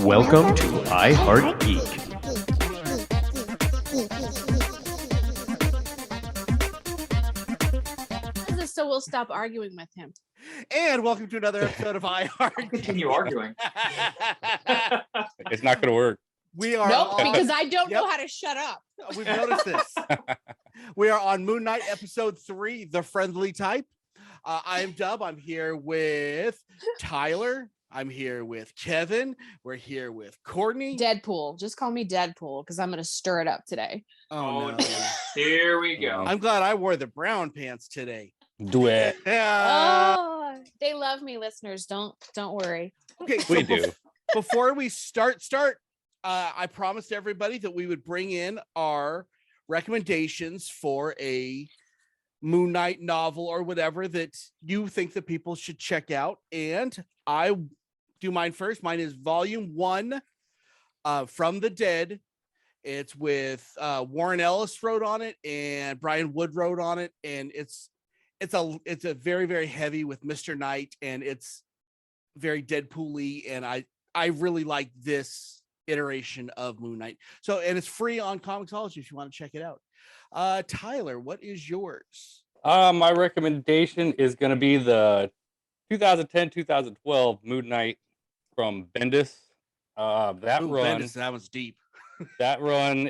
Welcome to I Heart Geek. So we'll stop arguing with him. And welcome to another episode of I Heart Geek. Continue arguing. It's not going to work. We are Nope, because I don't know how to shut up. We've noticed this. We are on MoonKnight episode 3, The Friendly Type. I am Dub. I'm here with Tyler. I'm here with Kevin. We're here with Courtney. Deadpool. Just call me Deadpool because I'm going to stir it up today. Oh, no. Here we go. I'm glad I wore the brown pants today. Do it. Oh, they love me, listeners. Don't worry. Okay, so We do. Before we start, I promised everybody that we would bring in our recommendations for a MoonKnight novel or whatever that you think that people should check out. And I do mine first. Mine is volume 1, From the Dead. It's with Warren Ellis wrote on it and Brian Wood wrote on it. And it's a very, very heavy with Mr. Knight, and it's very Deadpool-y, and I really like this iteration of MoonKnight. So, and it's free on Comixology if you want to check it out. Tyler, what is yours? My recommendation is going to be the 2010-2012 MoonKnight from Bendis. That run, Bendis, that one's deep. that run.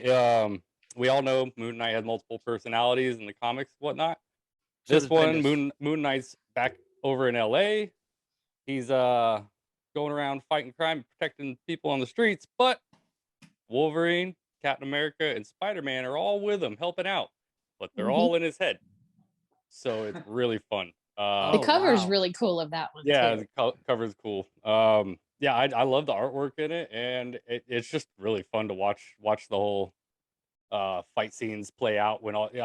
We all know Moon Knight has multiple personalities in the comics, whatnot. So This does one, Bendis. Moon Knight's back over in LA. He's going around fighting crime, protecting people on the streets, but Wolverine, Captain America, and Spider-Man are all with him, helping out, but they're all in his head. So it's really fun. The cover is wow. really cool of that one. Yeah, too. the cover is cool. Yeah, I love the artwork in it, and it's just really fun to watch the whole fight scenes play out.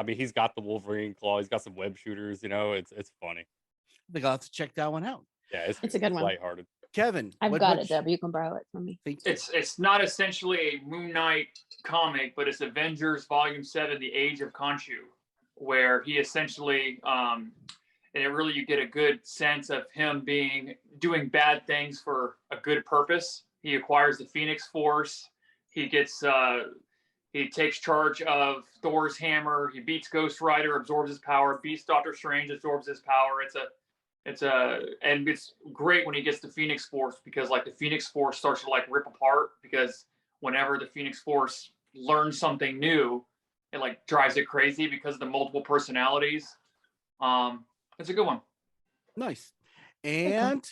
He's got the Wolverine claw, he's got some web shooters, it's funny. I think I'll have to check that one out. Yeah, It's a good one. lighthearted. Kevin, I've got it, Deb. You can borrow it from me. It's not essentially a Moon Knight comic, but it's Avengers Volume 7, The Age of Khonshu, where he essentially, and it really, you get a good sense of him doing bad things for a good purpose. He acquires the Phoenix Force. He gets, he takes charge of Thor's hammer. He beats Ghost Rider, absorbs his power. Beats Doctor Strange, absorbs his power. And it's great when he gets the Phoenix Force, because like the Phoenix Force starts to like rip apart, because whenever the Phoenix Force learns something new, it like drives it crazy because of the multiple personalities. It's a good one. Nice. And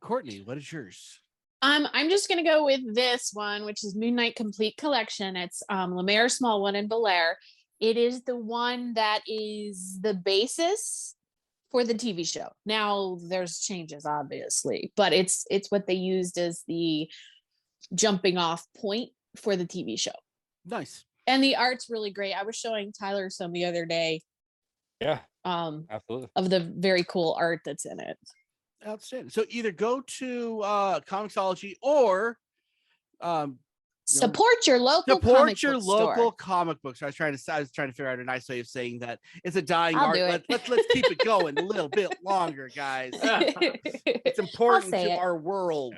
Courtney, what is yours? I'm just gonna go with this one, which is MoonKnight Complete Collection. It's Lemaire, Smallwood, and Belair. It is the one that is the basis for the TV show. Now there's changes, obviously, but it's what they used as the jumping off point for the TV show. Nice. And the art's really great. I was showing Tyler some the other day. Yeah, absolutely. Of the very cool art that's in it. Outstanding. So either go to Comixology or support your local comic book store. I was trying to figure out a nice way of saying that. It's a dying I'll art. do it. Let's keep it going a little bit longer, guys. It's important say to it. our world.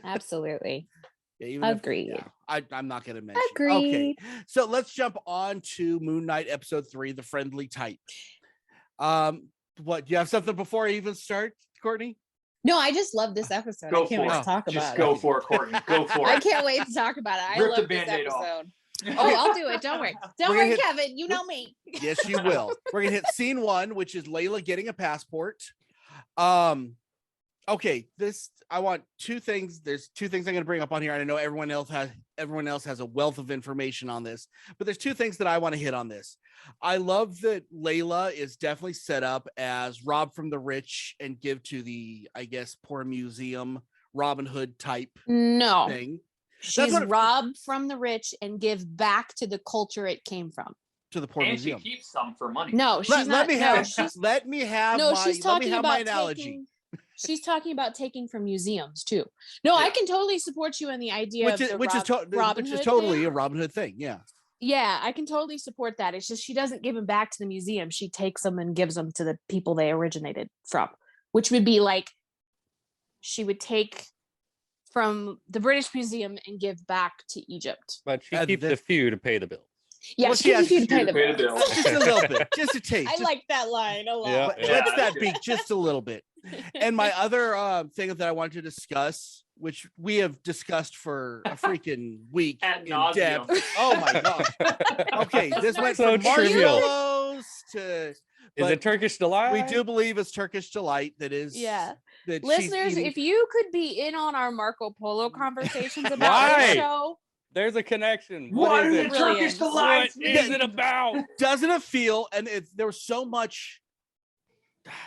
Absolutely. Yeah, even if- Agreed. yeah, I'm not going to mention. Agreed. Okay, so let's jump on to MoonKnight episode 3, The Friendly Type. What, do you have something before I even start, Courtney? No, I just love this episode. Go I can't for wait it. to talk Just about go it. for it, Courtney. Go for I it. can't wait to talk about it. I Rip the love this Band-Aid off. episode. Oh, I'll do it. Don't worry. Don't We're gonna worry, hit- Kevin. You know me. Yes, you will. We're gonna hit scene 1, which is Layla getting a passport. Okay, I want 2 things. There's 2 things I'm gonna bring up on here, and I know everyone else has a wealth of information on this, but there's 2 things that I want to hit on this. I love that Layla is definitely set up as rob from the rich and give to the, I guess, poor museum Robin Hood type No. thing. She's what it- robbed from the rich and give back to the culture it came from. To the poor And she museum. keeps some for money. No, she's Let not. me no, have she's, let me have no, my she's let me talking have my about analogy. she's talking about taking from museums too. No, I Yeah. can totally support you in the idea Which of is the which is Robin Hood totally thing. a Robin Hood thing. Yeah. Yeah, I can totally support that. It's just she doesn't give them back to the museum. She takes them and gives them to the people they originated from, which would be like she would take from the British Museum and give back to Egypt. But she keeps a few to pay the bills. Yeah, Well, she she has keeps you to pay the pay the bill. bill. Just a little bit, just a taste. I like that line a lot. Yeah. Let's that be just a little bit. And my other thing that I wanted to discuss, which we have discussed for a freaking week Ad in nauseam. depth. Oh my gosh. Okay, this went So from trivial. marshmallows to. Is but it Turkish delight? We do believe it's Turkish delight. That is. Yeah. That Listeners, she's eating. if you could be in on our Marco Polo conversations about Why? this show, There's a connection. What is is it? it? Brilliant. Turkish What delights? is it about? Doesn't it feel? And there was so much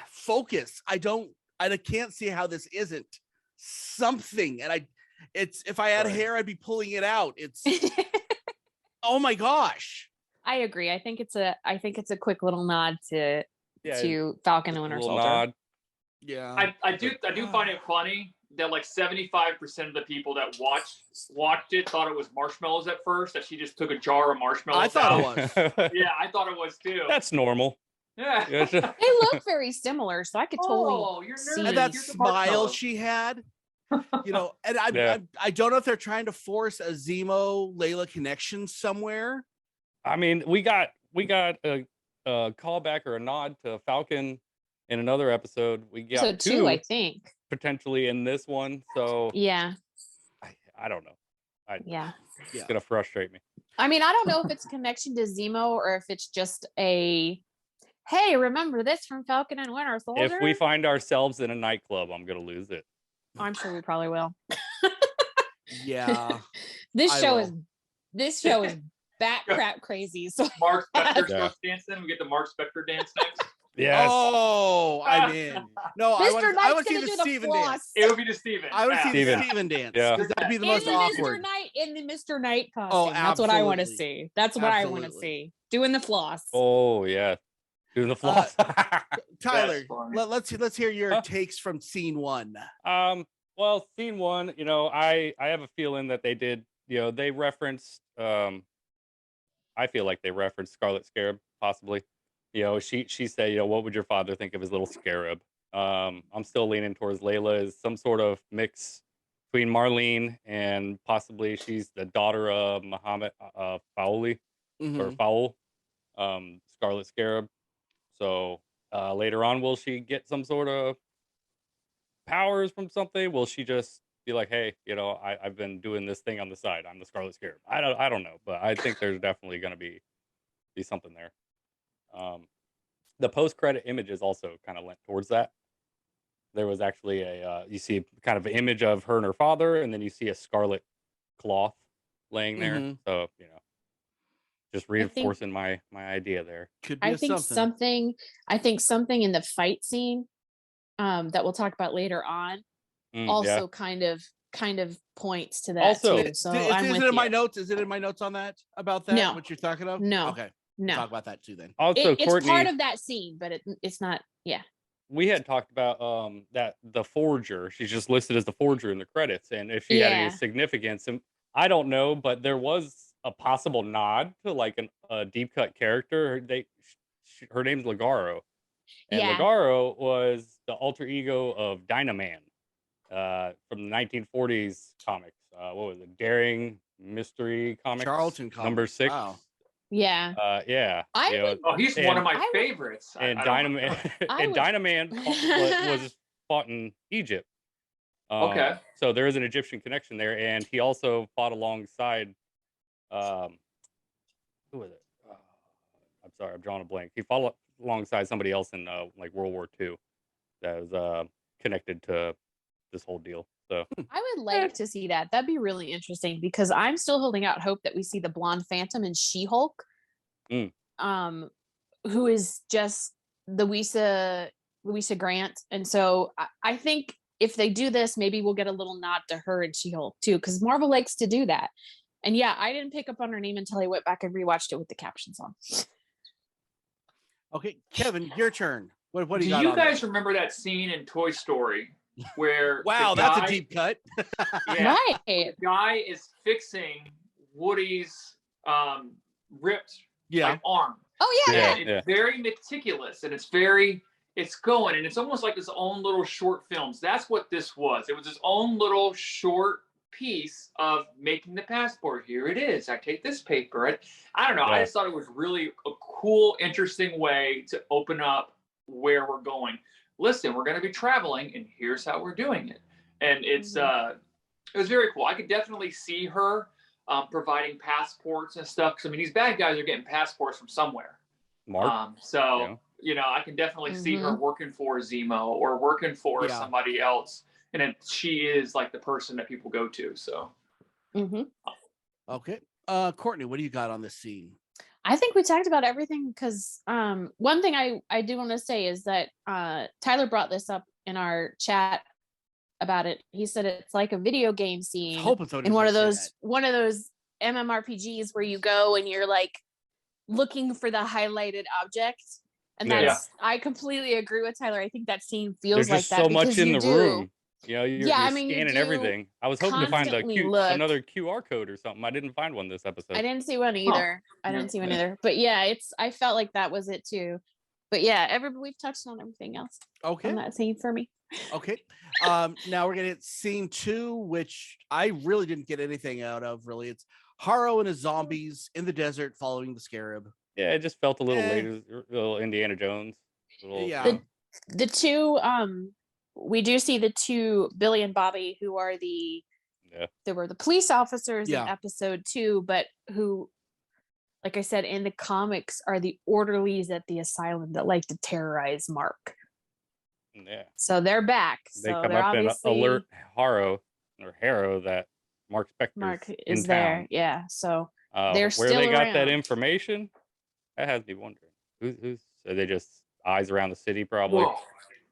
focus. I can't see how this isn't something. And if I had Right. hair, I'd be pulling it out. It's oh my gosh. I agree. I think it's a quick little nod to Yeah, Falcon just and a Winter little Soldier. nod. Yeah. I do find it funny that like 75% of the people that watched it thought it was marshmallows at first, that she just took a jar of marshmallows I thought out. it was. Yeah, I thought it was too. That's normal. Yeah. Yeah, They look very similar, so I could totally Oh, you're see. And that Here's the smile marshmallow. she had, and Yeah. I don't know if they're trying to force a Zemo Layla connection somewhere. I mean, we got a callback or a nod to Falcon in another episode. We got So two two, I think. potentially in this one. So Yeah, I don't know. yeah. It's gonna frustrate me. I mean, I don't know if it's a connection to Zemo or if it's just a hey, remember this from Falcon and Winter Soldier? If we find ourselves in a nightclub, I'm gonna lose it. I'm sure we probably will. Yeah. This I show will. is bat crap crazy. So Mark Spector Yeah. starts dancing. We get the Mark Spector dance next. Yes. Oh, I'm in. No, I Mr. want Knight's to see gonna the do the Steven floss. dance. It would be to Steven. I want to see the Steven. Steven dance. Yeah. Because that'd be the In most the awkward. Mr. Knight costume. That's what I want to absolutely. see. That's what I want to Absolutely. see. Doing the floss. Oh yeah. Doing the floss. Tyler, That's funny. let's hear your takes from scene one. Well, scene one, I have a feeling that they did, they referenced I feel like they referenced Scarlet Scarab, possibly. She said, what would your father think of his little scarab? I'm still leaning towards Layla as some sort of mix between Marlene and possibly she's the daughter of Muhammad Fowley or Mhm. Fowl, Scarlet Scarab. So later on, will she get some sort of powers from something? Will she just be like, hey, I've been doing this thing on the side. I'm the Scarlet Scarab. I don't know, but I think there's definitely going to be something there. The post-credit images also kind of lent towards that. There was actually you see kind of an image of her and her father, and then you see a scarlet cloth laying there. Mhm. So, just reinforcing my idea there. Could be I a think something. something in the fight scene that we'll talk about later on also Yeah. kind of points to that Also- too. So Is I'm with it in my you. notes? Is it in my notes on that about that? No. What you're talking about? No. Okay. No, Talk about that too then. Also, it's Courtney, part of that scene, but it's not. Yeah, we had talked about that the forger. She's just listed as the forger in the credits, and if she had any Yeah. significance, and I don't know, but there was a possible nod to like a deep cut character. Her name's Ligaro, and Yeah. Ligaro was the alter ego of Dynaman from the 1940s comics. What was it? Daring Mystery Comics, Charlton comics. number 6. Wow. yeah. Yeah, I you know, would- Oh, he's one And- of my I would- favorites. and I don't- Dynaman I and would- Dynaman was fought in Egypt. Okay. So there is an Egyptian connection there, and he also fought alongside. Who was it? I'm sorry, I'm drawing a blank. He fought alongside somebody else in like World War II that was connected to this whole deal. So I would like to see that. That'd be really interesting because I'm still holding out hope that we see the blonde Phantom in She-Hulk, Mm. Who is just Louisa Grant, and so I think if they do this, maybe we'll get a little nod to her in She-Hulk too, because Marvel likes to do that. And yeah, I didn't pick up on her name until I went back and rewatched it with the captions on. Okay, Kevin, your turn. What do Do you got? you on guys that? remember that scene in Toy Story where Wow, the that's guy- a deep cut. Yeah, Right. the guy is fixing Woody's ripped Yeah. like, arm. Oh yeah. Yeah. And it's very meticulous and it's very it's going, and it's almost like its own little short films. That's what this was. It was its own little short piece of making the passport. Here it is. I take this paper. I don't know. I just thought it was really a cool, interesting way to open up where we're going. Listen, we're going to be traveling, and here's how we're doing it. And it's it was very cool. I could definitely see her providing passports and stuff. Because I mean, these bad guys are getting passports from somewhere. Mark. You know, I can definitely see her working for Zemo or working for somebody else. And then she is like the person that people go to. So, okay. Courtney, what do you got on this scene? I think we talked about everything because one thing I do want to say is that Tyler brought this up in our chat about it. He said it's like a video game scene in one of those MMORPGs where you go and you're like looking for the highlighted object. And that's I completely agree with Tyler. I think that scene feels like that. There's so much in the room. You know, you're scanning everything. I was hoping to find another QR code or something. I didn't find one this episode. I didn't see one either. But yeah, I felt like that was it too. But yeah, we've touched on everything else. Okay. On that scene for me. Okay. Now we're gonna get scene 2, which I really didn't get anything out of. Really, it's Haro and his zombies in the desert following the Scarab. Yeah, it just felt a little Indiana Jones. The two we do see the two, Billy and Bobby, who are they were the police officers in episode 2, but who, like I said, in the comics are the orderlies at the asylum that like to terrorize Mark. Yeah. So they're back. They come up and alert Haro that Mark is in there. town. Yeah. So they're still where they got around. that information. That has me wondering. Who's are they just eyes around the city probably? Whoa.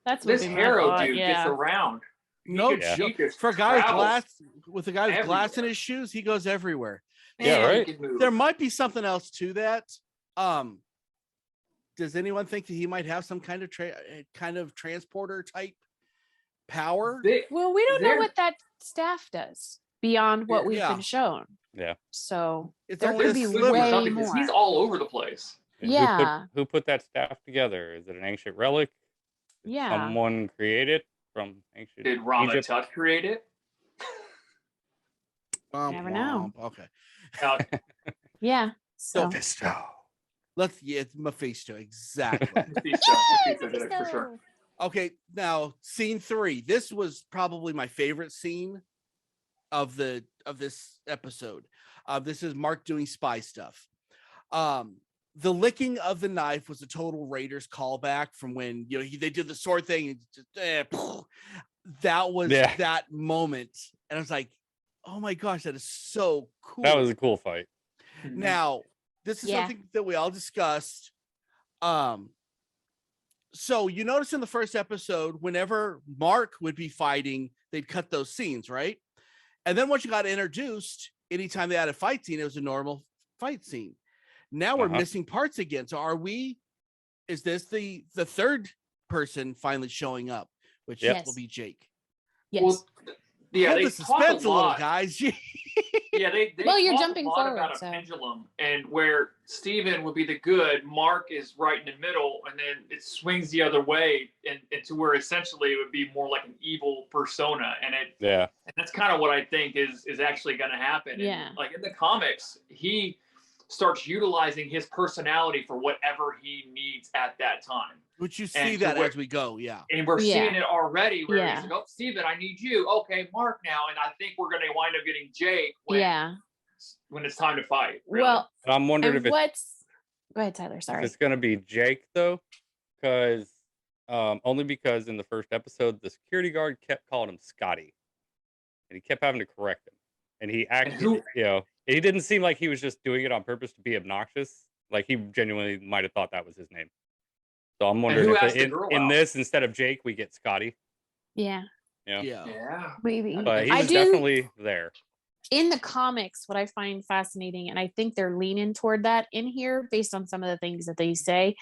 That's this Haro dude gets around. No joke. For a guy with a guy with glass in his shoes, he goes everywhere. Yeah, right. There might be something else to that. Does anyone think that he might have some kind of transporter type power? Well, we don't know what that staff does beyond what we've been shown. Yeah. So there could be way more. He's all over the place. Yeah. Who put that staff together? Is it an ancient relic? Yeah. Someone create it from ancient Did Rama Tut create it? Never know. Okay. Yeah. So Mephisto. It's Mephisto, exactly. Mephisto for sure. Okay, now scene 3. This was probably my favorite scene of this episode. This is Mark doing spy stuff. The licking of the knife was a total Raiders callback from when they did the sword thing and just, that was that moment, and I was like, oh my gosh, that is so cool. That was a cool fight. Now this is something that we all discussed. So you notice in the first episode, whenever Mark would be fighting, they'd cut those scenes, right? And then once you got introduced, anytime they had a fight scene, it was a normal fight scene. Now we're missing parts again. So is this the third person finally showing up, which will be Jake? Yes. Well, they suspense a little, guys. They you're jumping a lot forward, about a pendulum, and where Steven would be the good, Mark is right in the middle, and then it swings the other way, and to where essentially it would be more like an evil persona, and that's kind of what I think is actually going to happen. Yeah. And, like in the comics, he starts utilizing his personality for whatever he needs at that time. Which you see that as we go, And we're seeing it already where he's like, oh, Steven, I need you. Okay, Mark now. And I think we're going to wind up getting Jake when it's time to fight. Really. Well, I'm wondering if go ahead, Tyler. Sorry. It's going to be Jake, though, because only because in the first episode, the security guard kept calling him Scotty. And he kept having to correct him. And he acted, he didn't seem like he was just doing it on purpose to be obnoxious. Like he genuinely might have thought that was his name. So I'm wondering if in this, instead of Jake, we get Scotty. Yeah. Maybe. But he's definitely there. In the comics, what I find fascinating, and I think they're leaning toward that in here based on some of the things that they say.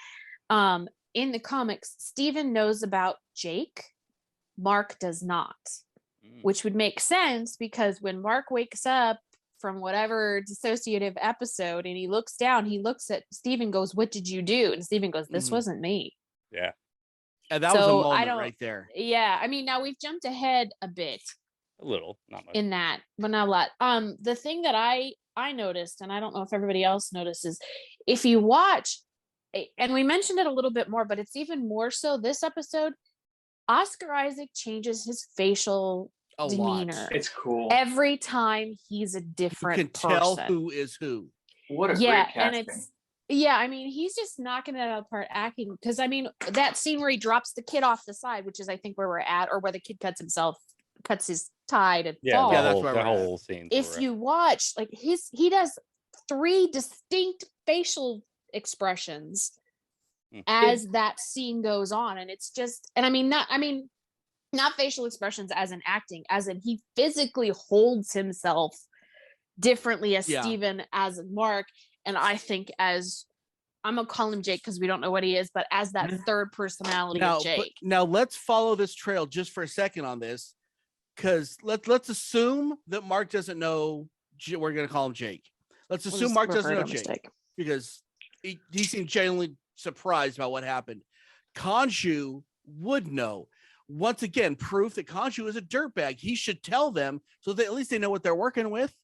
In the comics, Steven knows about Jake. Mark does not. Which would make sense because when Mark wakes up from whatever dissociative episode and he looks down, he looks at Steven, goes, what did you do? And Steven goes, this wasn't me. Yeah. And that was a So, I moment don't right there. yeah, I mean, now we've jumped ahead a bit A little, not much. in that, but not a lot. The thing that I noticed, and I don't know if everybody else notices, if you watch, and we mentioned it a little bit more, but it's even more so this episode, Oscar Isaac changes his facial A lot. demeanor It's cool. every time he's a You different can person. tell who is who. What a Yeah, great and casting. I mean, he's just knocking it out of the park acting. Because I mean, that scene where he drops the kid off the side, which is I think where we're at, or where the kid cuts his tie to Yeah, fall. Yeah, the that's whole, where that we're at. whole scene. If you watch, like he does 3 distinct facial expressions as that scene goes on, and it's just, and I mean not facial expressions as in acting, as in he physically holds himself differently as Yeah. Steven, as Mark, and I think as, I'm gonna call him Jake because we don't know what he is, but as that third personality of Jake. Now let's follow this trail just for a second on this, because let's assume that Mark doesn't know. We're gonna call him Jake. Let's We'll assume just Mark refer doesn't to know him as Jake, Jake. because he seemed genuinely surprised about what happened. Khonshu would know. Once again, proof that Khonshu is a dirtbag. He should tell them so that at least they know what they're working with.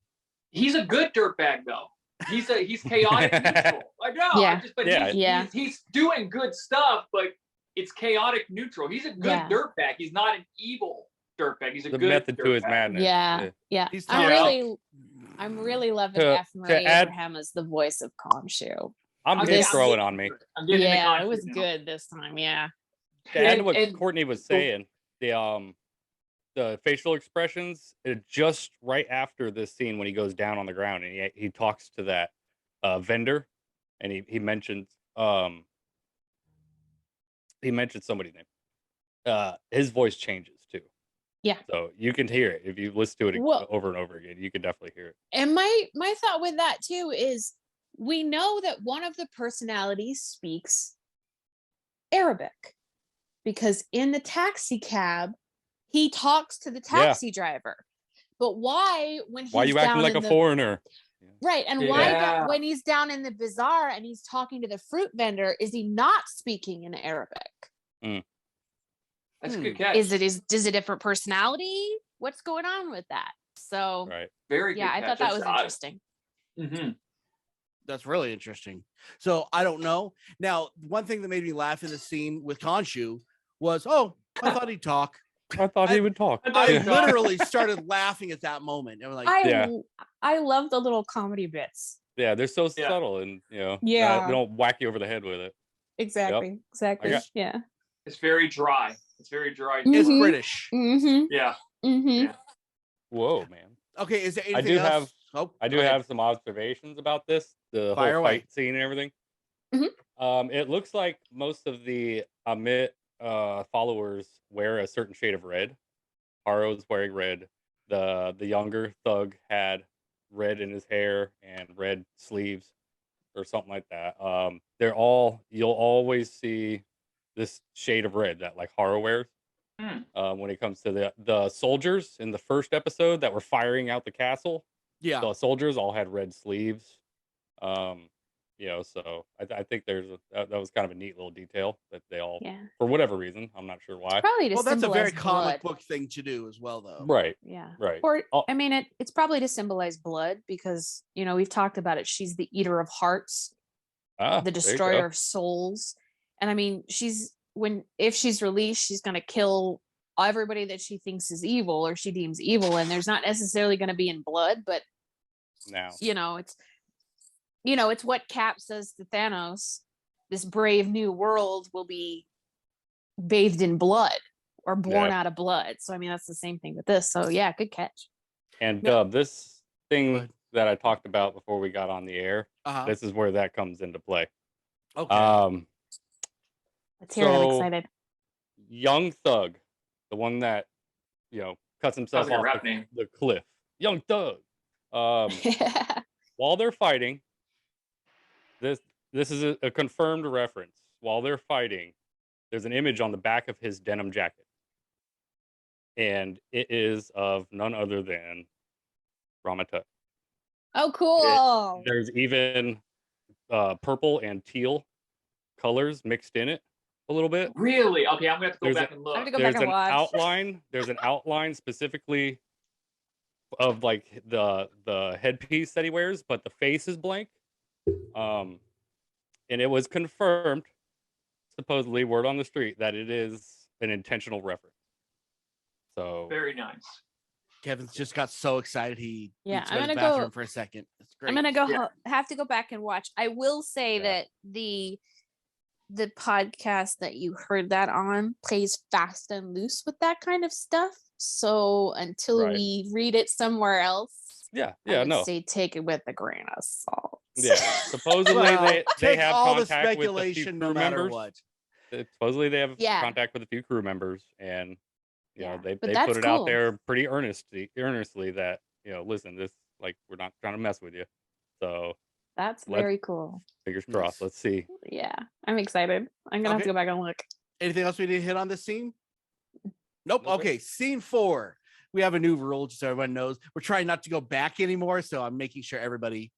He's a good dirtbag though. He's chaotic neutral. I know. Yeah. He's doing good stuff, but it's chaotic neutral. He's a good dirtbag. He's not an evil dirtbag. He's a the good method to his dirtbag. madness. Yeah. He's I'm really loving To F. Murray add- Abraham as the voice of Khonshu. I'm Okay, just throwing on me. I'm getting into Yeah, it Khonshu was now. good this time. Yeah. To add to what And- Courtney was saying, the facial expressions, just right after this scene when he goes down on the ground and he talks to that vendor, and he mentions somebody's name. His voice changes too. Yeah. So you can hear it if you listen to it Well- over and over again. You can definitely hear it. And my thought with that too is, we know that one of the personalities speaks Arabic, because in the taxi cab he talks to the taxi driver. But why, when he's Why are you acting down like in a foreigner? right, and Yeah. when he's down in the bazaar and he's talking to the fruit vendor, is he not speaking in Arabic? That's a good catch. Is it a different personality? What's going on with that? So Right. Very good yeah, I thought catch. that was interesting. Mm-hmm. That's really interesting. So I don't know. Now, one thing that made me laugh in the scene with Khonshu was, I thought he'd talk. I thought he would talk. I literally started laughing at that moment. And like, I love the little comedy bits. Yeah, they're so subtle, and they don't whack you over the head with it. Exactly. Yeah. It's very dry. It's very dry. it's Mhm. British. Mm-hmm. Yeah. Mm-hmm. Yeah. Whoa, man. Okay, is there I anything do else? I do have some observations about this, the Fire whole away. fight scene and everything. Mhm. It looks like most of the Amit followers wear a certain shade of red. Haro's wearing red. The younger thug had red in his hair and red sleeves or something like that. You'll always see this shade of red that like Haro wears. When it comes to the soldiers in the first episode that were firing out the castle, Yeah. the soldiers all had red sleeves. So I think that was kind of a neat little detail that they all, for whatever reason, I'm not sure why. Probably to Well, that's a very symbolize comic blood. book thing to do as well, though. Right. Yeah. Right. Or I mean, it's probably to symbolize blood, because we've talked about it. She's the eater of hearts, the There you destroyer go. of souls, and I mean, if she's released, she's going to kill everybody that she thinks is evil or she deems evil, and there's not necessarily going to be in blood, but Now. it's what Cap says to Thanos: this brave new world will be bathed in blood or born out of blood. So I mean, that's the same thing with this. So yeah, good catch. And No. this Go thing ahead. that I talked about before we got on the air, this is where that comes into play. Okay. Let's hear it. I'm So- excited. Young Thug, the one that cuts himself Sounds like a off rap name. the cliff. Young Thug. While they're fighting, this is a confirmed reference. While they're fighting, there's an image on the back of his denim jacket, and it is of none other than Ramatut. Oh, cool. There's even purple and teal colors mixed in it. a little bit. Really? Okay, I'm gonna have to go There's back a- and I have look. to go There's back and an watch. outline. There's an outline specifically of like the headpiece that he wears, but the face is blank. And it was confirmed, supposedly word on the street, that it is an intentional reference. So Very nice. Kevin's just got so excited he Yeah, needs to I'm go to the gonna go- bathroom for a second. It's great. I'm gonna go Yeah. have to go back and watch. I will say Yeah. that the podcast that you heard that on plays fast and loose with that kind of stuff. So until Right. we read it somewhere else, I yeah, would no, say take it with a grain of salt. yeah. Supposedly Well, they take have all the contact with a few speculation, crew no matter members. what. Supposedly they have Yeah. contact with a few crew members, and you know Yeah, they but put that's it out cool. there pretty earnestly that listen, this like we're not trying to mess with you. So That's Let's- very cool. fingers crossed. Nice. Let's see. Yeah, I'm excited. I'm gonna have Okay. to go back and look. Anything else we need to hit on this scene? Nope. Nope. Okay, scene 4. We have a new rule, just so everyone knows. We're trying not to go back anymore, so I'm making sure everybody.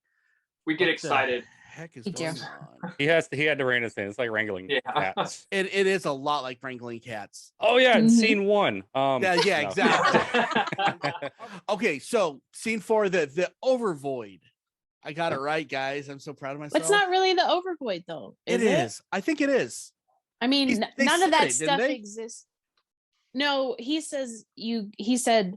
We get What the excited. heck is Me too. going on? He had to rein us in. It's like wrangling Yeah. cats. It is a lot like wrangling cats. Oh yeah, in Mhm. scene 1. Yeah, no. exactly. Okay, so scene 4, the Overvoid. I got it right, guys. I'm so proud of myself. It's not really the Overvoid though. It is. I think it is. I mean, They none said of that it, didn't stuff they? exists. No, he said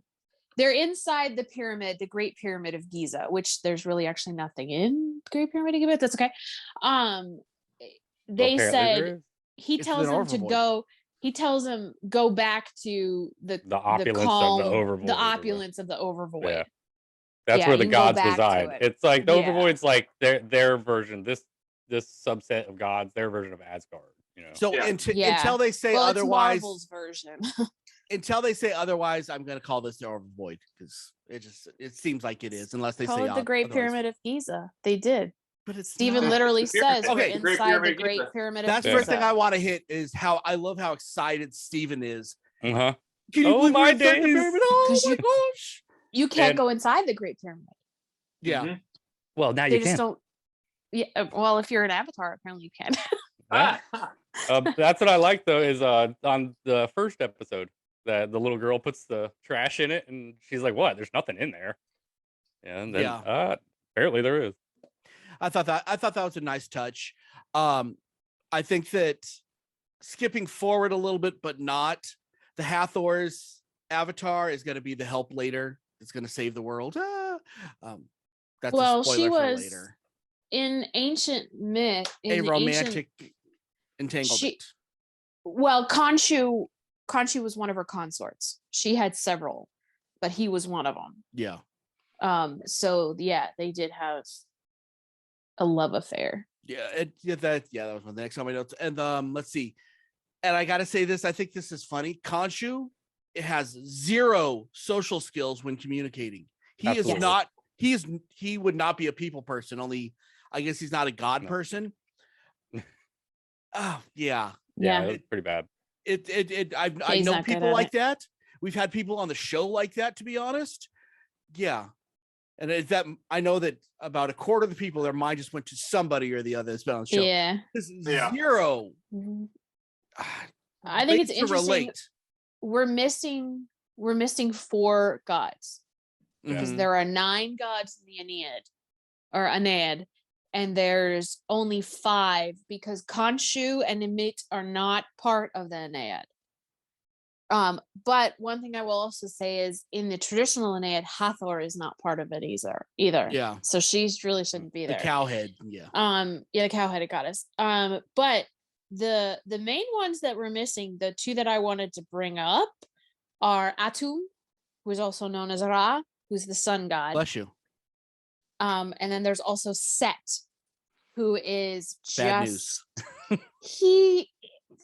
they're inside the pyramid, the Great Pyramid of Giza, which there's really actually nothing in Great Pyramid of Giza. That's okay. They Apparently there said is. he It's tells an him to Overvoid. go. He tells him go back to the opulence of the calm, Overvoid, the or what- opulence of the Overvoid. Yeah. That's Yeah, where the you can go gods back to reside. it. It's like the Yeah. Overvoid's like their version, this subset of gods, their version of Asgard. So Yeah. until they say Well, otherwise, it's Marvel's version. until they say otherwise, I'm going to call this the Overvoid because it seems like it is, unless they Call say it the Great otherwise. Pyramid of Giza. They did. But it's Stephen not. literally The pyramid. says we're Okay. Great inside Pyramid the of Great Giza. Pyramid of That's the Giza. first thing I want to hit is how I love how excited Stephen is. Uh-huh. Can you Oh, believe we're my inside the days. pyramid? Oh 'Cause my you- gosh! You can't And- go inside the Great Pyramid. Yeah. Mhm. Well, now They you just can. don't. Yeah. Well, if you're an avatar, apparently you can. Yeah. That's what I like though is on the first episode that the little girl puts the trash in it and she's like, "What? There's nothing in there." And then apparently there is. I thought that was a nice touch. I think that skipping forward a little bit, but not, the Hathor's avatar is going to be the help later. It's going to save the world. That's Well, a spoiler she for was later. in ancient myth. A In romantic Ancient, entanglement. well, Khonshu was one of her consorts. She had several, but he was one of them. Yeah. So yeah, they did have a love affair. That was my next on my notes. And let's see. And I gotta say this, I think this is funny. Khonshu, it has 0 social skills when communicating. He Absolutely. is not, he would not be a people person, only I guess he's not a god No. person. Oh yeah. Yeah, it was pretty bad. I He's know not good people at like it. that. We've had people on the show like that, to be honest. Yeah. And it's that I know that about a quarter of the people, their mind just went to somebody or the other that's been on the show. Yeah. This is Yeah. 0. Mhm. I think it's ways to interesting. We're missing 4 gods because Mhm. there are 9 gods in the Aeneid, and there's only 5 because Khonshu and Ymit are not part of the Aeneid. But one thing I will also say is in the traditional Aeneid, Hathor is not part of it either. Yeah. So she's really shouldn't be The there. cowhead. Yeah. The cow-headed goddess. But the main ones that we're missing, the 2 that I wanted to bring up are Atum, who is also known as Ra, who's the sun god. Bless you. And then there's also Set, who is Bad just news. he,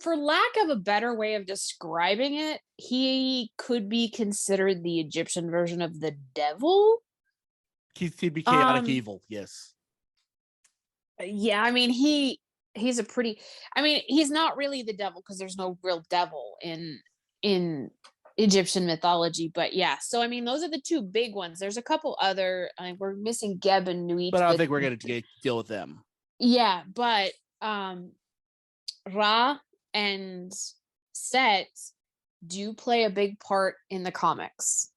for lack of a better way of describing it, he could be considered the Egyptian version of the devil. He'd be chaotic Um, evil. Yes. Yeah, I mean he's a pretty, I mean he's not really the devil because there's no real devil in Egyptian mythology, but yeah, so I mean those are the 2 big ones. There's a couple other, we're missing Geb and Nuit, But I don't think we're going to deal with them. yeah, but Ra and Set do play a big part in the comics.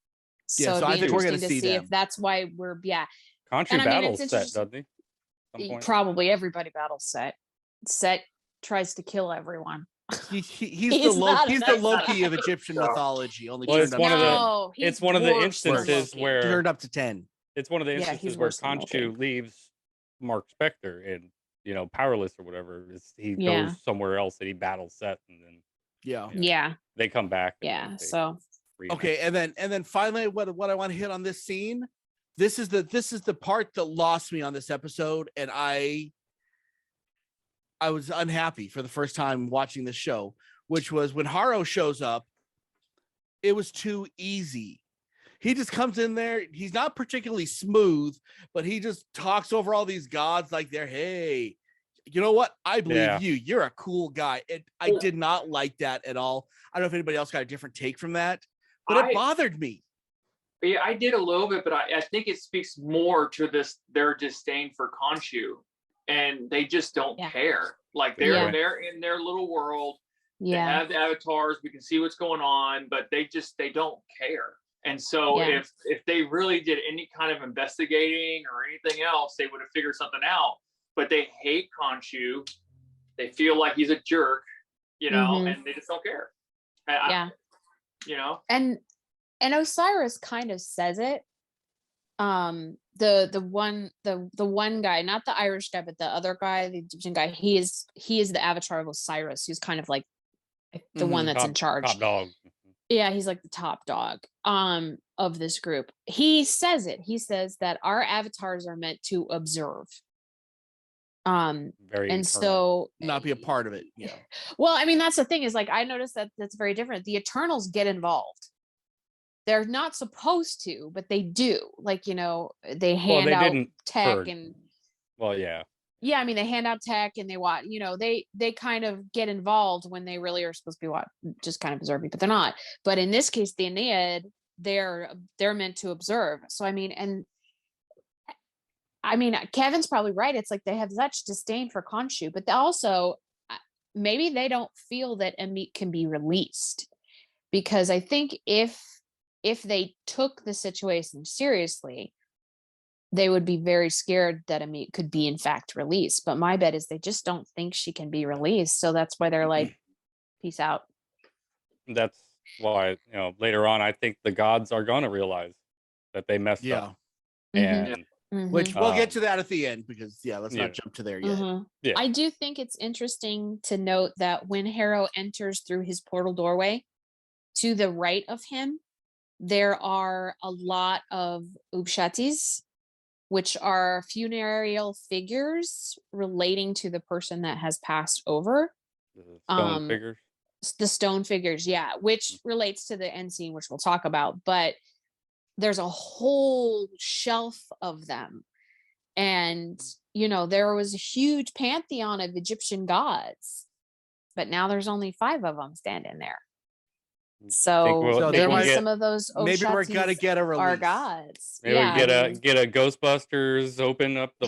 Yeah, so it'd be I think we're gonna interesting to see if them. that's why we're Khonshu And I mean, battles it's Set, interesting- doesn't he? Some point. probably everybody battles Set. Set tries to kill everyone. He's He's the not a nice Loki of guy. Egyptian So- mythology. Only Well, it's turned one up of the- No, he's it's one of the worse than instances Loki. where turned up to 10. it's one of the Yeah, instances he's where worse than Loki. Khonshu leaves Mark Spector and powerless or whatever. He Yeah. goes somewhere else and he battles Set, and then Yeah. Yeah, they come back. and yeah. they So reunite. Okay, and then finally, what I want to hit on this scene, this is the part that lost me on this episode, and I was unhappy for the first time watching this show, which was when Haro shows up. It was too easy. He just comes in there. He's not particularly smooth, but he just talks over all these gods like they're, hey, you know what? I believe Yeah. you. You're a cool guy. I did not like that at all. I don't know if anybody else got a different take from that, but it bothered me. Yeah, I did a little bit, but I think it speaks more to their disdain for Khonshu, and they just don't Yeah. care. Like Yeah. they're in their little world. They yeah, have the avatars. We can see what's going on, but they don't care. And so Yeah. if they really did any kind of investigating or anything else, they would have figured something out. But they hate Khonshu. They feel like he's a jerk, Mhm. and they just don't care. yeah. And Osiris kind of says it. The one guy, not the Irish guy, but the other guy, the Egyptian guy, he is the avatar of Osiris. He's kind of like the one that's in charge. Top dog. Yeah, he's like the top dog of this group. He says it. He says that our avatars are meant to observe. Very And internal. so Not be a part of it. Yeah. well, I mean, that's the thing is like I noticed that's very different. The Eternals get involved. They're not supposed to, but they do. Like, they hand they out didn't tech purge. and Well, yeah. yeah, I mean, they hand out tech and they watch, they kind of get involved when they really are supposed to be just kind of observing, but they're not. But in this case, the Aeneid, they're meant to observe. So, I mean, Kevin's probably right. It's like they have such disdain for Khonshu, but also maybe they don't feel that Amit can be released, because I think if they took the situation seriously, they would be very scared that Amit could be in fact released. But my bet is they just don't think she can be released. So that's why they're like, peace out. That's why, later on, I think the gods are going to realize that they messed up. And Which we'll get to that at the end because, let's not jump to there yet. Yeah. I do think it's interesting to note that when Haro enters through his portal doorway, to the right of him, there are a lot of ubshatis, which are funereal figures relating to the person that has passed over. The stone figures. The stone figures, yeah, which relates to the end scene, which we'll talk about. But there's a whole shelf of them. And, there was a huge pantheon of Egyptian gods, but now there's only 5 of them standing there. So maybe some of those maybe we're gonna get a release. are gods. Maybe we get a Ghostbusters, open up the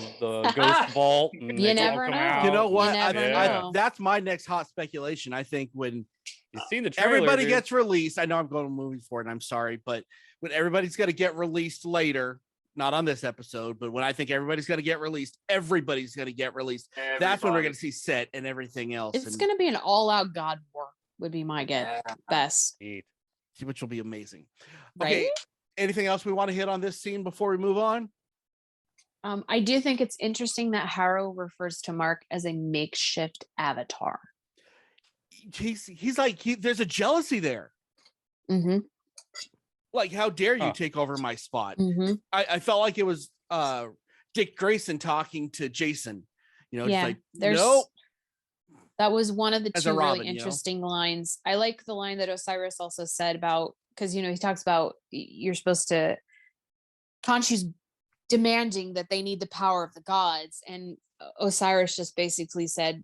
ghost vault, and You they never all come know. out. You know what? You never know. That's my next hot speculation. I think when You see the trailer, everybody dude. gets released, I know I'm going to movies for it, and I'm sorry, but when everybody's going to get released later, not on this episode, but when I think everybody's going to get released, everybody's going to get released. That's when we're going to see Set and everything else. It's going to be an all-out god war, would be my best. Which will be amazing. Right? Okay. Anything else we want to hit on this scene before we move on? I do think it's interesting that Haro refers to Mark as a makeshift avatar. He's like, there's a jealousy there. Mm-hmm. Like, how dare you take over my spot? Mm-hmm. I felt like it was Dick Grayson talking to Jason. Just like, nope. That was one of the As two a Robin, really interesting lines. I like the line that Osiris also said about, because he talks about you're supposed to, Khonshu's demanding that they need the power of the gods, and Osiris just basically said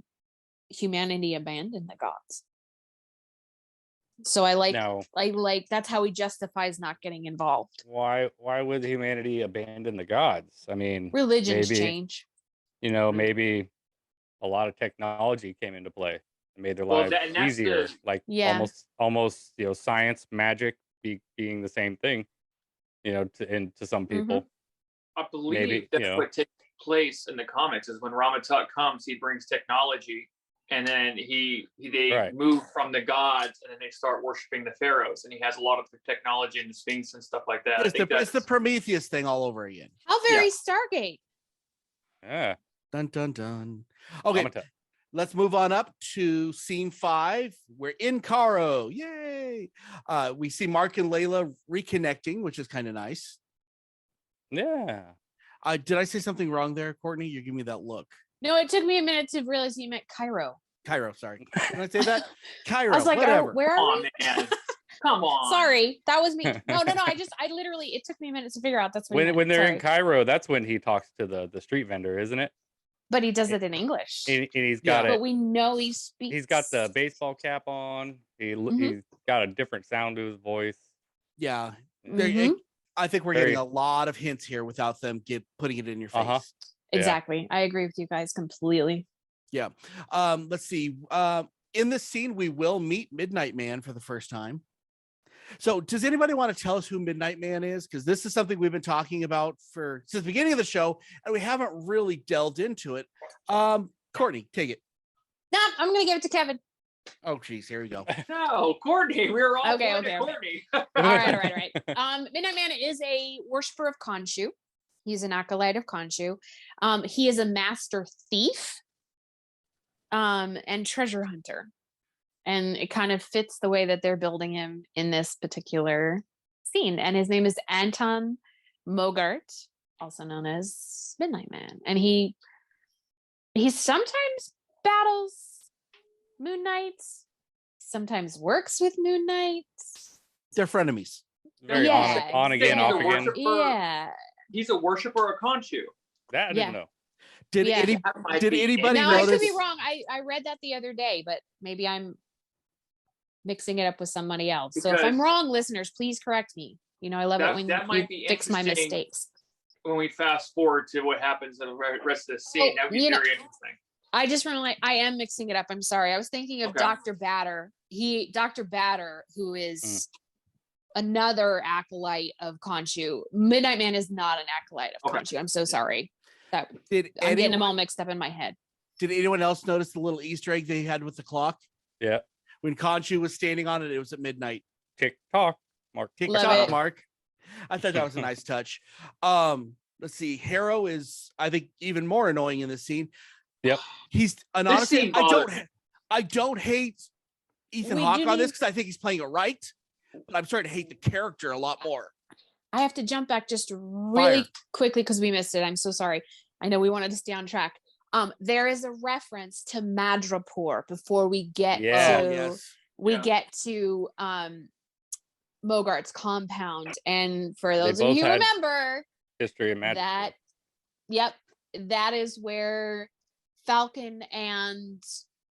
humanity abandoned the gods. So I like that's how he justifies not getting involved. Why would humanity abandon the gods? I mean, Religions maybe, change. maybe a lot of technology came into play, made their Well, lives and that's easier. the- Like Yeah. almost science, magic being the same thing. To some people. I believe Maybe, that's what takes place in the comics is when Rama-Tut comes, he brings technology, and then they Right. move from the gods, and then they start worshiping the pharaohs, and he has a lot of the technology and the Sphinx and stuff like that. It's the Prometheus thing all over again. How very Stargate. Yeah. Dun dun dun. Okay, Rama-Tut. let's move on up to scene 5. We're in Haro. Yay! We see Mark and Layla reconnecting, which is kind of nice. Yeah. Did I say something wrong there, Courtney? You give me that look. No, it took me a minute to realize you meant Cairo. Cairo, sorry. Did I say that? Cairo. I was like, whatever. where Come are on, we? man. Come on. Sorry, that was me. No. I literally, it took me a minute to figure out that's what he meant. When they're in Sorry. Cairo, that's when he talks to the street vendor, isn't it? But he does it in English. And he's got But we know he speaks. He's got the baseball cap on. He's got a different sound to his voice. Yeah. Mhm. I think we're getting a lot of hints here without them putting it in your face. Uh-huh. Exactly. I agree with you guys completely. Yeah. Let's see. In this scene, we will meet Midnight Man for the first time. So does anybody want to tell us who Midnight Man is? Because this is something we've been talking about since the beginning of the show, and we haven't really delved into it. Courtney, take it. No, I'm gonna give it to Kevin. Oh, geez, here we go. No, Courtney. We were all Okay, pointing at okay. Courtney. All right. Midnight Man is a worshiper of Khonshu. He's an acolyte of Khonshu. He is a master thief and treasure hunter. And it kind of fits the way that they're building him in this particular scene. And his name is Anton Mogart, also known as Midnight Man. And he sometimes battles Moon Knight, sometimes works with Moon Knight. They're frenemies. Very Yeah, on again, he's a off again. worshiper. Yeah. He's a worshiper of Khonshu. That I didn't know. Did Yeah. anybody Now I notice? could be wrong. I read that the other day, but maybe I'm mixing it up with somebody else. So if I'm Because- wrong, listeners, please correct me. I love it when that you might be fix my interesting. mistakes. When we fast forward to what happens in the rest of the scene, that would be very interesting. I just realized I am mixing it up. I'm sorry. I was thinking of Okay. Dr. Batter. Dr. Batter, who is another acolyte of Khonshu. Midnight Man is not an acolyte of Okay. Khonshu. I'm so sorry. I'm Did getting them all mixed up in my head. Did anyone else notice the little Easter egg they had with the clock? Yeah. When Khonshu was standing on it, it was at midnight. Tick tock. Mark. Tick Love tock, it. Mark. I thought that was a nice touch. Let's see. Haro is, I think, even more annoying in this scene. Yep. He's an This honestly, scene bothers me. I don't hate Ethan We Hawke do on this need- because I think he's playing it right, but I'm starting to hate the character a lot more. I have to jump back just really Fire. quickly because we missed it. I'm so sorry. I know we wanted to stay on track. There is a reference to Madripoor before we get Yeah. to Oh, yes. get to Mogart's compound. And for They those of both you who had remember History of magic. that is where Falcon and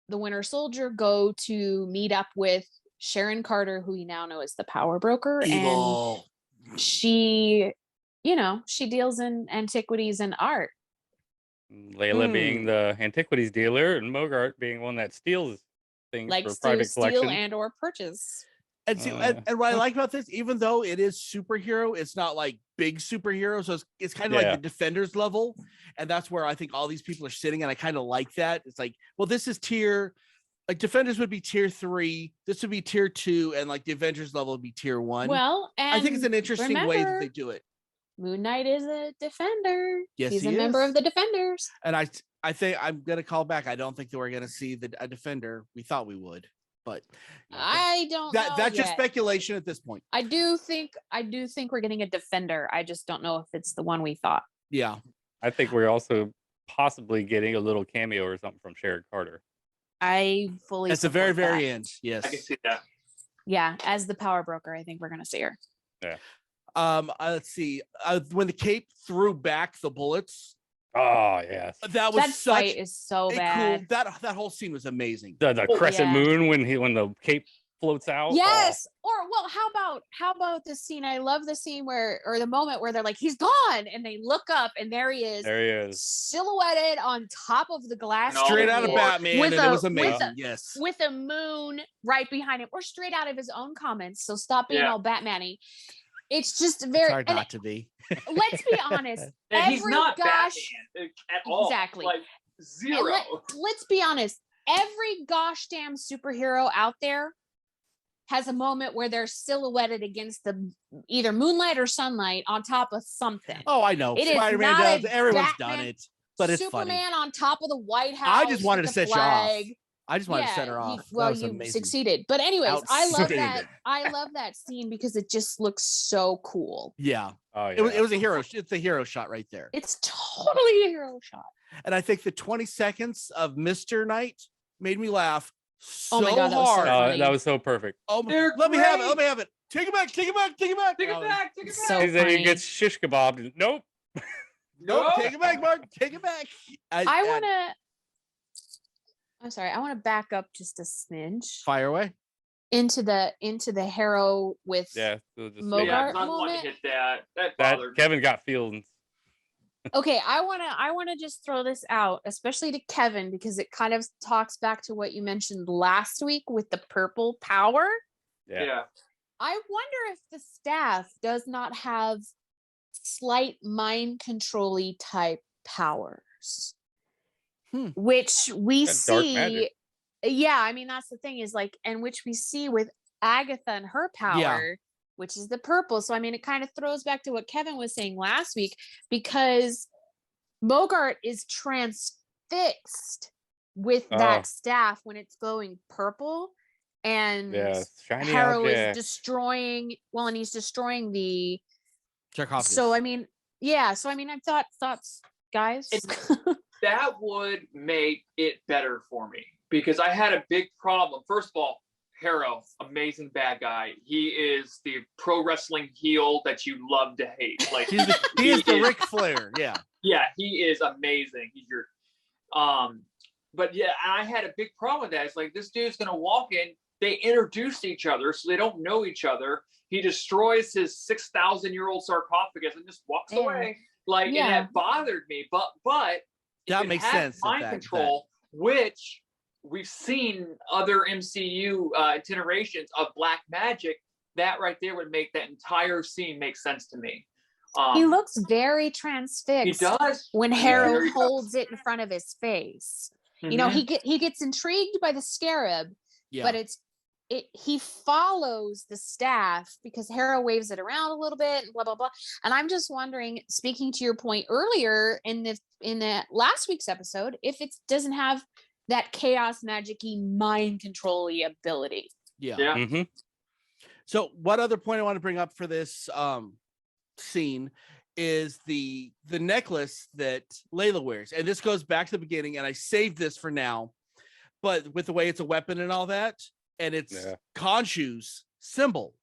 the Winter Soldier go to meet up with Sharon Carter, who we now know is the power broker. Evil. And she deals in antiquities and art. Layla being the antiquities dealer and Mogart being one that steals things for Likes to private steal collection. and or purchase. And see, and what I like about this, even though it is superhero, it's not like big superhero. So it's kind of like Yeah. the Defenders level. And that's where I think all these people are sitting. And I kind of like that. It's like, well, this is like Defenders would be tier 3. This would be tier 2. And like the Avengers level would be tier 1. Well, and I think it's an interesting way that remember, they do it. Moon Knight is a defender. Yes, He's he a member is. of the Defenders. And I think I'm going to call back. I don't think that we're going to see a Defender. We thought we would, but I don't know that's just yet. speculation at this point. I do think we're getting a defender. I just don't know if it's the one we thought. Yeah. I think we're also possibly getting a little cameo or something from Sharon Carter. I fully At the very, support very that. end. Yes. I can see that. Yeah, as the power broker, I think we're gonna see her. Let's see. When the cape threw back the bullets, Oh yes. that was That such fight is so a bad. cool. That whole scene was amazing. The Oh, crescent yeah. moon when the cape floats out. Yes. Or well, how about the scene? I love the scene or the moment where they're like, he's gone, and they look up and there he is. There he is. Silhouetted on top of the glass. Straight out of Lord. Batman, and it was amazing. with a- Yes. With a moon right behind him, or straight out of his own comments. So stop being Yeah. all Batman-y. It's just It's very hard not to be. let's be honest. And he's every not gosh Batman at all. Exactly. Like and zero. let's be honest. Every gosh damn superhero out there has a moment where they're silhouetted against the either moonlight or sunlight on top of something. Oh, I know. It is Spider-Man not does. a Everyone's Batman- done it, but it's Superman funny. on top of the White House. I just wanted with to the set you off. flag. I just wanted to set her Yeah, off. well, That was you amazing. succeeded. But anyways, I love that. Outstanding. I love that scene because it just looks so cool. Yeah. Oh, yeah. It was a hero. It's a hero shot right there. It's totally a hero shot. And I think the 20 seconds of Mr. Knight made me laugh so Oh my God, that was so hard. funny. That was so perfect. Oh, They're let me have it. great. Let me have it. Take it back. Take it back. Take it back. Take it Oh, back. Take it So back. He funny. gets shish kebabbed. And, nope. Nope. No. Take it back, Mark. Take it back. I want to. I'm sorry. I want to back up just a smidge fire away. into the Haro with Yeah. So just, Mo- Yeah, Bogart 'cause I want to moment? hit that. That that bothered me. Kevin got feelings. Okay, I wanna just throw this out, especially to Kevin, because it kind of talks back to what you mentioned last week with the purple power. Yeah. Yeah. I wonder if the staff does not have slight mind control-y type powers. Which we Got dark see. magic. Yeah, I mean that's the thing is like, and which we see with Agatha and her power, which is the purple. So I mean, it kind of throws back to what Kevin was saying last week, because Bogart is transfixed with that staff when it's glowing purple, and Yeah. Shiny Haro object. is destroying. Well, and he's destroying the. Sarcophagus. So I mean, yeah. So I mean, I thoughts, guys. That would make it better for me because I had a big problem. First of all, Haro, amazing bad guy. He is the pro wrestling heel that you love to hate. Like he is the Ric Flair. Yeah. Yeah, he is amazing. He's your but yeah, I had a big problem with that. It's like this dude's gonna walk in, they introduce each other, so they don't know each other. He destroys his 6,000-year-old sarcophagus and just walks away. Like, and that bothered me. But that makes sense. Mind control, which we've seen other MCU iterations of black magic. That right there would make that entire scene make sense to me. He looks very transfixed. He does when Haro holds it in front of his face. Mm-hmm. You know, he gets intrigued by the scarab, but he follows the staff because Haro waves it around a little bit and blah blah blah. And I'm just wondering, speaking to your point earlier in the last week's episode, if it doesn't have that chaos magic-y mind control-y ability. Yeah. Mm-hmm. So what other point I want to bring up for this scene is the necklace that Layla wears. And this goes back to the beginning, and I saved this for now, but with the way it's a weapon and all that, and it's Khonshu's symbol,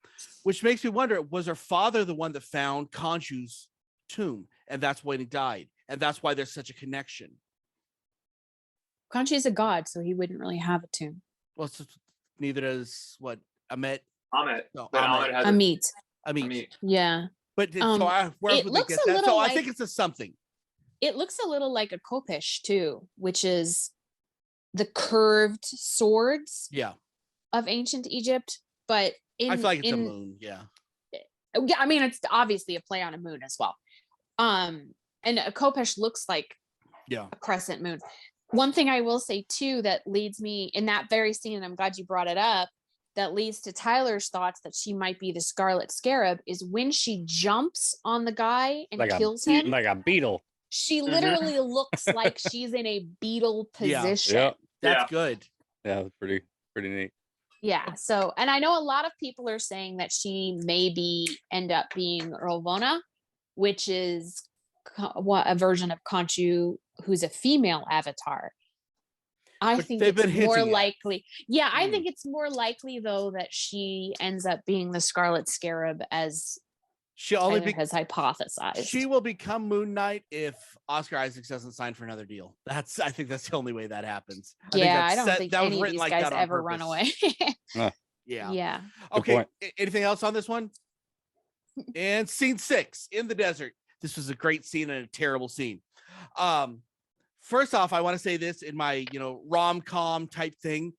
which makes me wonder, was her father the one that found Khonshu's tomb? And that's when he died. And that's why there's such a connection. Khonshu is a god, so he wouldn't really have a tomb. Well, neither does Amit. No, Amit has Amit. Yeah. But it where would they get that? So I think it's a something. It looks a little like a kopish too, which is the curved swords of ancient Egypt. But I feel like it's a moon. Yeah. I mean, it's obviously a play on a moon as well. And a kopish looks like a crescent moon. One thing I will say too that leads me in that very scene, and I'm glad you brought it up, that leads to Tyler's thoughts that she might be the Scarlet Scarab, is when she jumps on the guy and kills him like a beetle. She literally looks like she's in a beetle position. Yeah. That's good. Yeah, that's pretty neat. Yeah. So, and I know a lot of people are saying that she maybe end up being Rovona, which is a version of Khonshu who's a female avatar. I think it's more likely. Yeah, I think it's more likely though that she ends up being the Scarlet Scarab, as she has hypothesized. She will become Moon Knight if Oscar Isaacs doesn't sign for another deal. I think that's the only way that happens. I don't think any of these guys ever run away. Yeah. Yeah. Okay. point. Anything else on this one? And scene 6 in the desert. This was a great scene and a terrible scene. First off, I want to say this in my, rom-com type thing.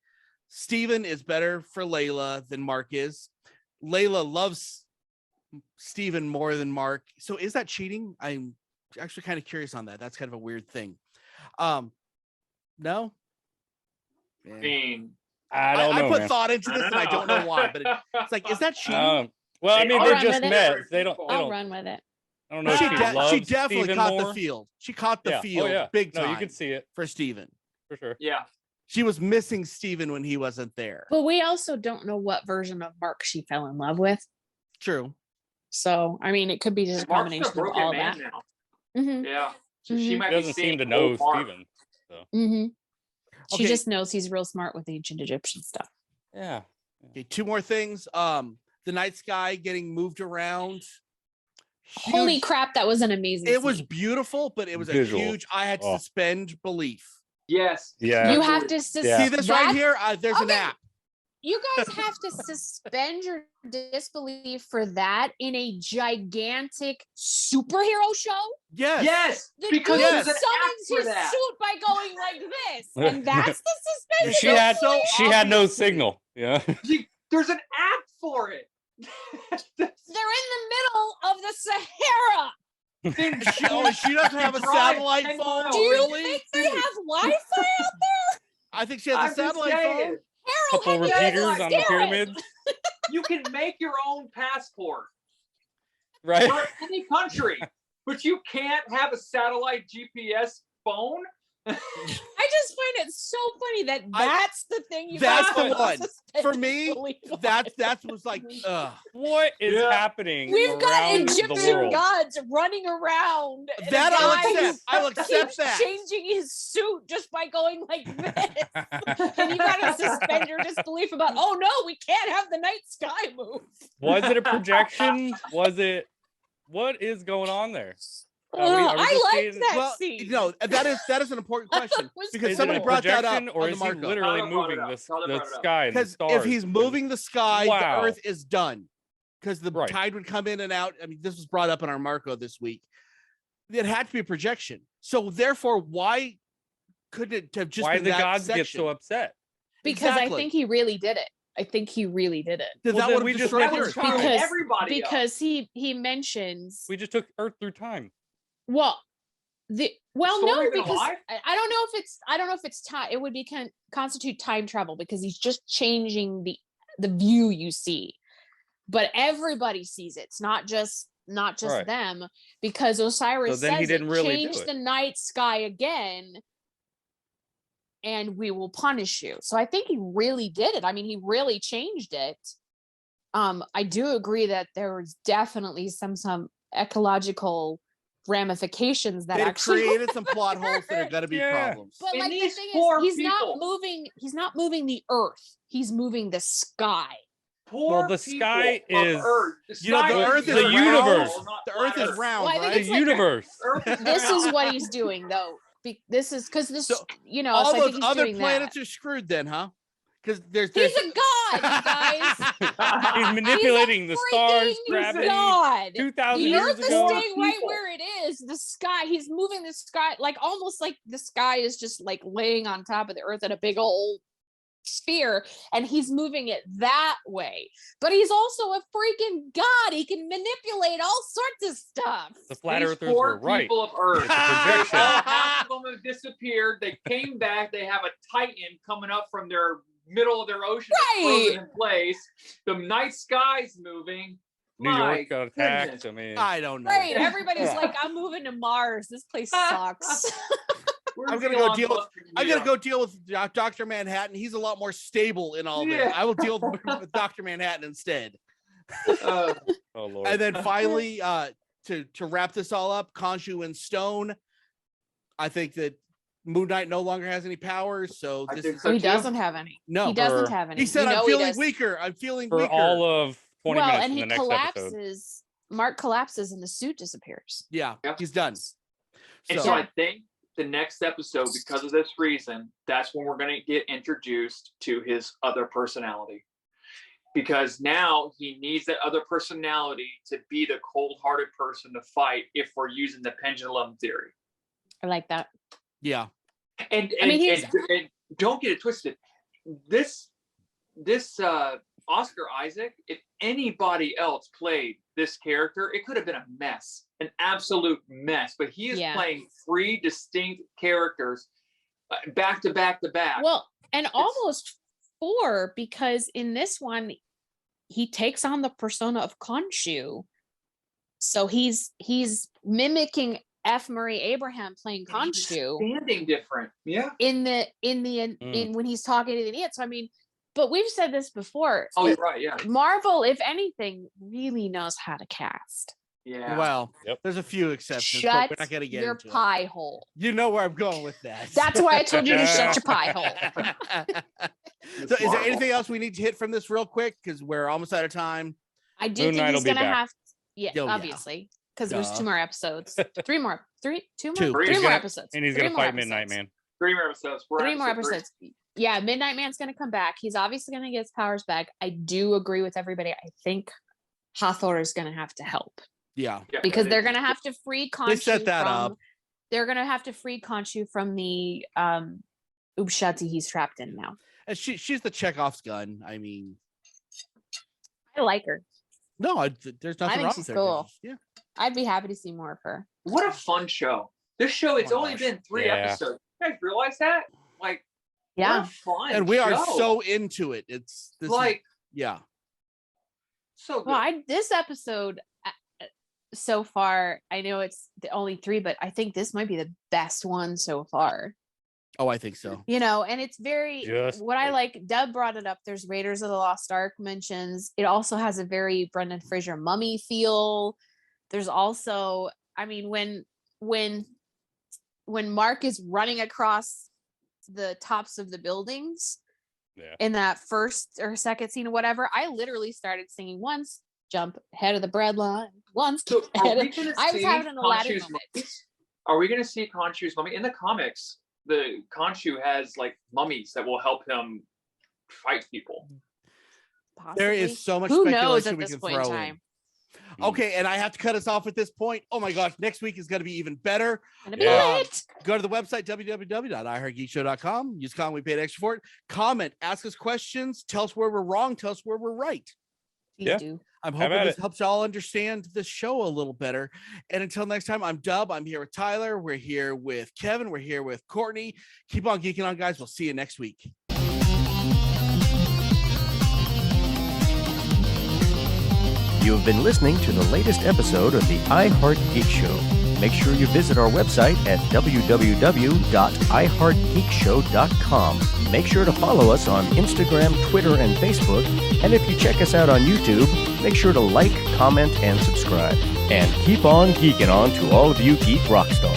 Steven is better for Layla than Mark is. Layla loves Steven more than Mark. So is that cheating? I'm actually kind of curious on that. That's kind of a weird thing. No? I mean, I don't know. I put man. thought into this and I don't know why, but it's like, is that cheating? Well, I They mean, are they're run just with it. met. They don't. I'll run with it. I don't know if she She loves definitely Steven caught more. the field. She caught the Yeah. field Oh, yeah. big No, time you can see it for Steven. for sure. yeah. She was missing Steven when he wasn't there. But we also don't know what version of Mark she fell in love with. True. So, I mean, it could be just a Mark's combination a of broken all man that. now. Mm-hmm. Yeah. So Mhm. she might He be doesn't seeing seem to know old Mark. Steven. So Mm-hmm. She Okay. just knows he's real smart with ancient Egyptian stuff. yeah. Okay, 2 more things. The night sky getting moved around. Holy Huge- crap, that was an amazing It was scene. beautiful, but it was a Visuals. huge. I had to Oh. suspend belief. Yes. Yeah. You have to Yeah. See this right that- here? There's an okay. app. You guys have to suspend your disbelief for that in a gigantic superhero show. Yes. Yes. The Because dude there's an app summons for his that. suit by going like this, and that's the suspension. She had so she had no obviously- signal. Yeah. There's an app for it. They're in the middle of the Sahara. Then She doesn't have a Drive satellite 10 phone. miles. Do you Really? think they have Wi-Fi out there? I think she has a I'm just satellite saying, phone. Harold, Couple have you repeaters ever on the scared? pyramids. you can make your own passport Right. for any country, but you can't have a satellite GPS phone. I just find it so funny that that's the thing you That's guys the have one. to suspend For me, disbelief on. that was like, What is Yeah. happening We've got around the Egyptian world? gods running around. and a that I'll guy accept. I'll accept keeps that. changing his suit just by going like this. And you gotta suspend your disbelief about, oh no, we can't have the night sky move. Was it a projection? Was it? What is going on there? Are we I just liked seeing- that Well, scene. no, that is an important question was because Is somebody it a brought that up projection, or on the is he Marco. literally Tyler brought it moving up. the Tyler brought it up. sky and the Because stars? if he's moving the sky, Wow. the Earth is done. Because the Right. tide would come in and out. I mean, this was brought up in our Marco this week. It had to be a projection. So therefore, why couldn't it have just why been the that gods get section? so upset? Because Exactly. I think he really did it. I think he really did it. Because Well, that then would we have just destroyed That the would Earth. tie Because- everybody up. Because he mentions We just took Earth through time. no, Story of their because life? I don't know if it's time. It would be constitute time travel because he's just changing the view you see, but everybody sees it. It's not just Right. them, because Osiris So then he says didn't it, really do change it. the night sky again, and we will punish you. So I think he really did it. I mean, he really changed it. I do agree that there was definitely some ecological ramifications that They actually created some plot holes that are going to be Yeah. problems. But And like the these thing poor is, he's people. not moving the earth. He's moving the sky. Poor the people sky of is- Earth. You know, the sky Earth is the round. universe. not The Earth flat is round, Well, I think right? The it's like universe. Earth is This is round. what he's doing, though. This is because this, So, you know, All so I think those he's other doing planets that. are screwed then, huh? Because there's He's a god, you guys. He's manipulating the stars, Freaking gravity. god. 2,000 The years earth is ago. staying right People. where it is. The sky, he's moving the sky, like almost like the sky is just like laying on top of the earth in a big old sphere, and he's moving it that way. But he's also a freaking god. He can manipulate all sorts of stuff. The flat These earthers poor were right. people of Earth. It's a projection. Half of them have disappeared. They came back. They have a titan coming up from their middle of their ocean, that's Right. frozen in place. The night sky's moving. New My York got attacked. goodness. I mean, I don't know. Right. Everybody's Yeah. like, I'm moving to Mars. This place sucks. We're I'm gonna Elon go deal with- Musk and I'm we gonna are. go deal with Dr. Manhattan. He's a lot more stable in all this. Yeah. I will deal with Dr. Manhattan instead. Uh, oh Lord. And then finally, to wrap this all up, Khonshu and Stone. I think that Moon Knight no longer has any powers, so I this think is so. He doesn't have any. no. He doesn't For- have any. He said, You know "I'm feeling does. weaker. I'm feeling for weaker." all of 20 Well, minutes and in he the next episode. collapses. Mark collapses and the suit disappears. Yeah, Yeah. he's done. And So so I think the next episode, because of this reason, that's when we're going to get introduced to his other personality. because now he needs that other personality to be the cold-hearted person to fight if we're using the pendulum theory. I like that. Yeah. And mean, and don't get it twisted. This Oscar Isaac, if anybody else played this character, it could have been a mess, an absolute mess. But he is playing 3 distinct characters back to back to back. Well, and almost 4, because in this one, he takes on the persona of Khonshu. So he's mimicking F. Murray Abraham playing Khonshu. Standing different. Yeah. In when he's talking to the idiot. So I mean, but we've said this before. Oh, you're right. Yeah. Marvel, if anything, really knows how to cast. Yeah. Well, there's a few exceptions. Shut but we're not gonna get your into pie hole. You know where I'm going with that. That's why I told you to shut your pie hole. So, is there anything else we need to hit from this real quick? Because we're almost out of time. I do think he's gonna have. Yeah, Oh, yeah. obviously, because there's 2 more episodes. 2 more Two. episodes. And he's gonna fight Midnight Man. 3 more episodes. 3 more episodes. Yeah, Midnight Man's gonna come back. He's obviously gonna get his powers back. I do agree with everybody. I think Hathor is gonna have to help. Yeah. Because they're gonna have to free Khonshu. They set that up. They're gonna have to free Khonshu from the Ubshati he's trapped in now. And she's the Chekhov's gun. I mean, I like her. no, there's nothing think wrong she's with her. cool. Yeah. I'd be happy to see more of her. What a fun show. This show, it's only been 3 episodes. You guys realize that? Like, Yeah. what a fun And we are show. so into it. It's this like, yeah. so good. Well, this episode so far, I know it's the only 3, but I think this might be the best one so far. Oh, I think so. You know, and it's very Just what I like. Deb brought it up. There's Raiders of the Lost Ark mentions. It also has a very Brendan Fraser mummy feel. There's also, I mean, when Mark is running across the tops of the buildings in that first or second scene or whatever, I literally started singing once, jump ahead of the bread line, once. So I was having an Aladdin moment. Are we going to see Khonshu's mummy? In the comics, the Khonshu has like mummies that will help him fight people. Possibly. There is so much Who speculation knows at we this can point in throw time? in. Okay, and I have to cut us off at this point. Oh my gosh, next week is going to be even better. Gonna be lit. Go to the website, www.iheartgeekshow.com. Use comment, we paid extra for it. Comment, ask us questions, tell us where we're wrong, tell us where we're right. Please do. I'm hoping this helps y'all understand the show a little better. And until next time, I'm Dub. I'm here with Tyler. We're here with Kevin. We're here with Courtney. Keep on geeking on, guys. We'll see you next week. You have been listening to the latest episode of the iHeart Geek Show. Make sure you visit our website at www.iheartgeekshow.com. Make sure to follow us on Instagram, Twitter, and Facebook. And if you check us out on YouTube, make sure to like, comment, and subscribe. And keep on geeking on to all of you geek rock stars.